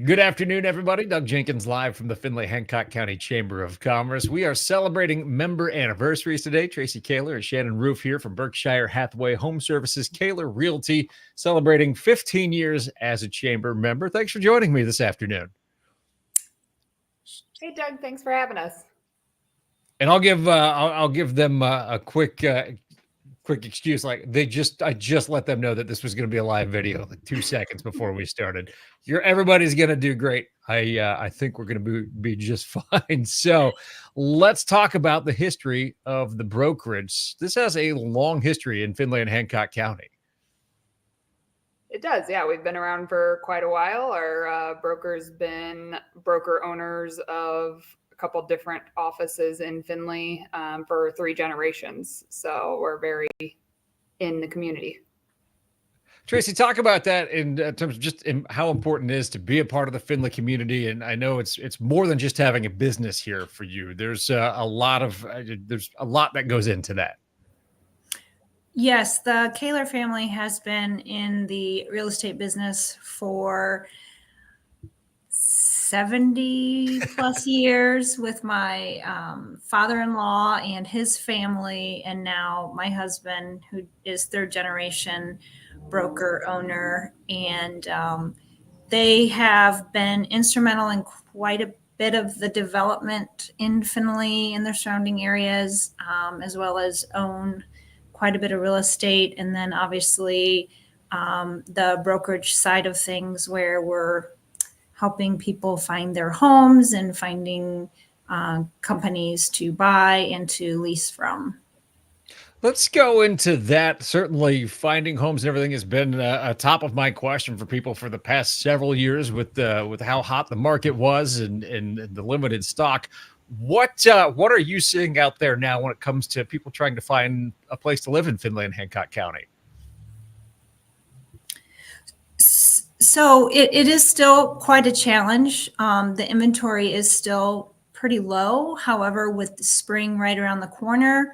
Good afternoon, everybody. Doug Jenkins live from the Findlay-Hancock County Chamber of Commerce. We are celebrating member anniversaries today. Tracy Koehler and Shannon Roof here from Berkshire Hathaway HomeServices Koehler Realty, celebrating 15 years as a chamber member. Thanks for joining me this afternoon. Hey, Doug. Thanks for having us. And I'll give them a quick excuse. Like I just let them know that this was going to be a live video like 2 seconds before we started. Everybody's going to do great. I think we're going to be just fine. So let's talk about the history of the brokerage. This has a long history in Findlay and Hancock County. It does. Yeah. We've been around for quite a while. Our broker's been broker owners of a couple different offices in Findlay for 3 generations. So we're very in the community. Tracy, talk about that in terms of just how important it is to be a part of the Findlay community. And I know it's more than just having a business here for you. There's a lot that goes into that. Yes, the Koehler family has been in the real estate business for 70 plus years with my father-in-law and his family, and now my husband, who is 3rd generation broker owner. And they have been instrumental in quite a bit of the development in Findlay and their surrounding areas, as well as own quite a bit of real estate. And then obviously the brokerage side of things, where we're helping people find their homes and finding companies to buy and to lease from. Let's go into that. Certainly finding homes and everything has been a top of mind question for people for the past several years with how hot the market was and the limited stock. What are you seeing out there now when it comes to people trying to find a place to live in Findlay and Hancock County? So it is still quite a challenge. The inventory is still pretty low. However, with the spring right around the corner,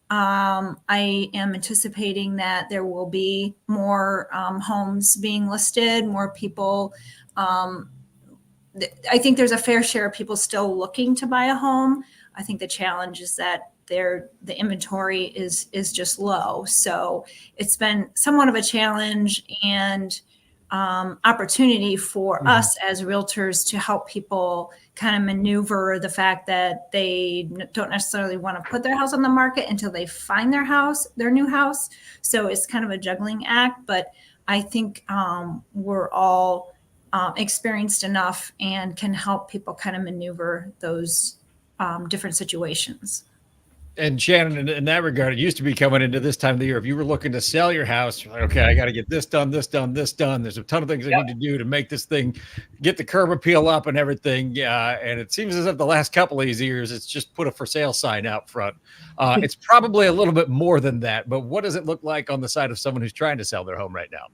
I am anticipating that there will be more homes being listed, more people. I think there's a fair share of people still looking to buy a home. I think the challenge is that the inventory is just low. So it's been somewhat of a challenge and opportunity for us as realtors to help people kind of maneuver the fact that they don't necessarily want to put their house on the market until they find their new house. So it's kind of a juggling act, but I think we're all experienced enough and can help people kind of maneuver those different situations. And Shannon, in that regard, it used to be coming into this time of the year. If you were looking to sell your house, okay, I got to get this done, this done, this done. There's a ton of things I need to do to make this thing, get the curb appeal up and everything. And it seems as if the last couple of these years, it's just put a for sale sign out front. It's probably a little bit more than that. But what does it look like on the side of someone who's trying to sell their home right now?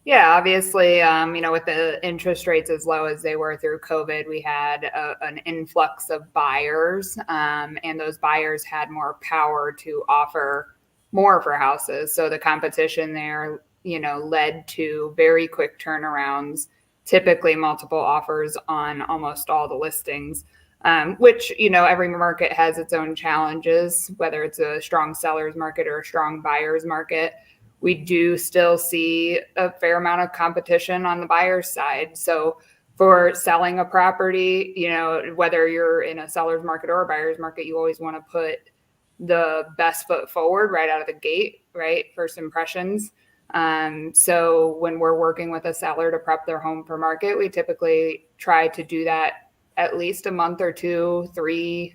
Yeah, obviously, with the interest rates as low as they were through COVID, we had an influx of buyers, and those buyers had more power to offer more for houses. So the competition there, led to very quick turnarounds, typically multiple offers on almost all the listings, which, every market has its own challenges, whether it's a strong seller's market or a strong buyer's market. We do still see a fair amount of competition on the buyer's side. So for selling a property, whether you're in a seller's market or a buyer's market, you always want to put the best foot forward right out of the gate, right? First impressions. So when we're working with a seller to prep their home for market, we typically try to do that at least a month or 2, 3,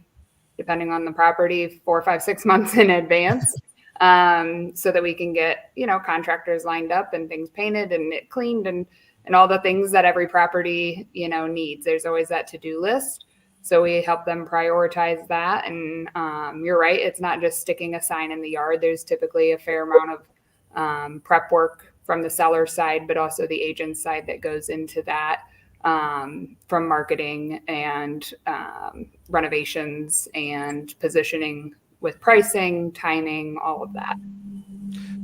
depending on the property, 4, 5, 6 months in advance. So that we can get, contractors lined up and things painted and it cleaned and all the things that every property, needs. There's always that to-do list. So we help them prioritize that. And you're right, it's not just sticking a sign in the yard. There's typically a fair amount of prep work from the seller side, but also the agent side that goes into that, from marketing and renovations and positioning with pricing, timing, all of that.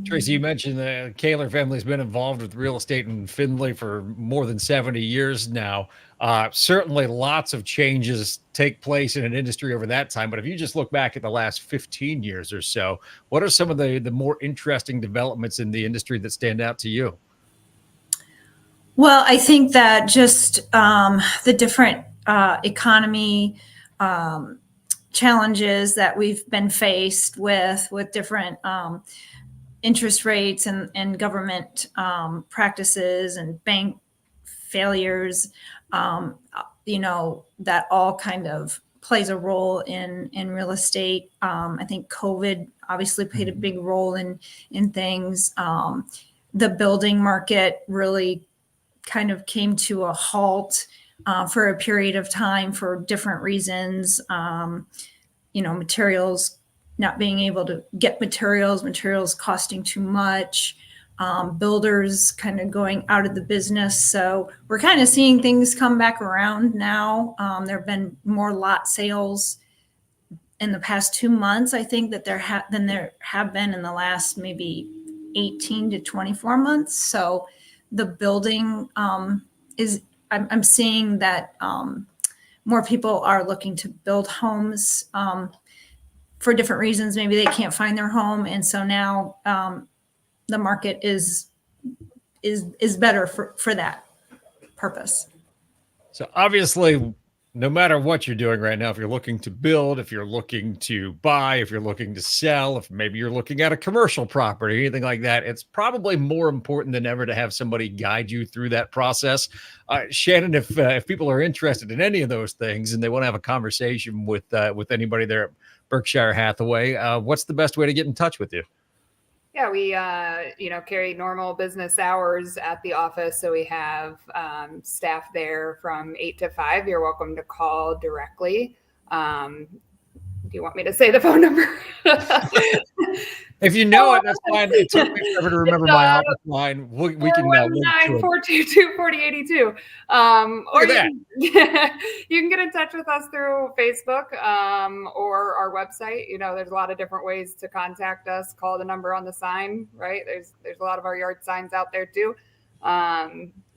Tracy, you mentioned the Koehler family's been involved with real estate in Findlay for more than 70 years now. Certainly lots of changes take place in an industry over that time. But if you just look back at the last 15 years or so, what are some of the more interesting developments in the industry that stand out to you? Well, I think that just the different economy challenges that we've been faced with different interest rates and government practices and bank failures, that all kind of plays a role in real estate. I think COVID obviously played a big role in things. The building market really kind of came to a halt for a period of time for different reasons. Materials, not being able to get materials costing too much, builders kind of going out of the business. So we're kind of seeing things come back around now. There have been more lot sales in the past 2 months, I think, that there have been in the last maybe 18 to 24 months. So the building I'm seeing that more people are looking to build homes for different reasons. Maybe they can't find their home, and so now the market is better for that purpose. So obviously, no matter what you're doing right now, if you're looking to build, if you're looking to buy, if you're looking to sell, if maybe you're looking at a commercial property, anything like that, it's probably more important than ever to have somebody guide you through that process. Shannon, if people are interested in any of those things and they want to have a conversation with anybody there at Berkshire Hathaway, what's the best way to get in touch with you? Yeah, we carry normal business hours at the office, so we have staff there from 8 to 5. You're welcome to call directly. Do you want me to say the phone number? If you know it, that's fine. It took me forever to remember my office line. We can now link to it. 422-4082. Or you can get in touch with us through Facebook or our website. There's a lot of different ways to contact us. Call the number on the sign, right? There's a lot of our yard signs out there too.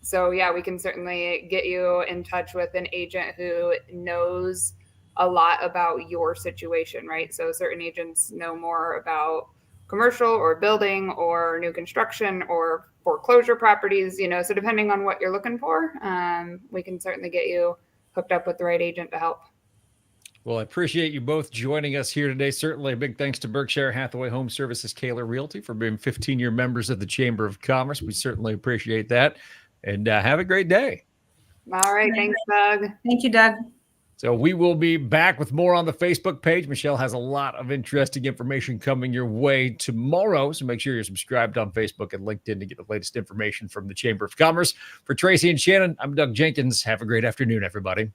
So yeah, we can certainly get you in touch with an agent who knows a lot about your situation, right? So certain agents know more about commercial or building or new construction or foreclosure properties, so depending on what you're looking for, we can certainly get you hooked up with the right agent to help. Well, I appreciate you both joining us here today. Certainly a big thanks to Berkshire Hathaway HomeServices Koehler Realty for being 15-year members of the Chamber of Commerce. We certainly appreciate that. And have a great day. All right. Thanks, Doug. Thank you, Doug. So we will be back with more on the Facebook page. Michelle has a lot of interesting information coming your way tomorrow. So make sure you're subscribed on Facebook and LinkedIn to get the latest information from the Chamber of Commerce. For Tracy and Shannon, I'm Doug Jenkins. Have a great afternoon, everybody.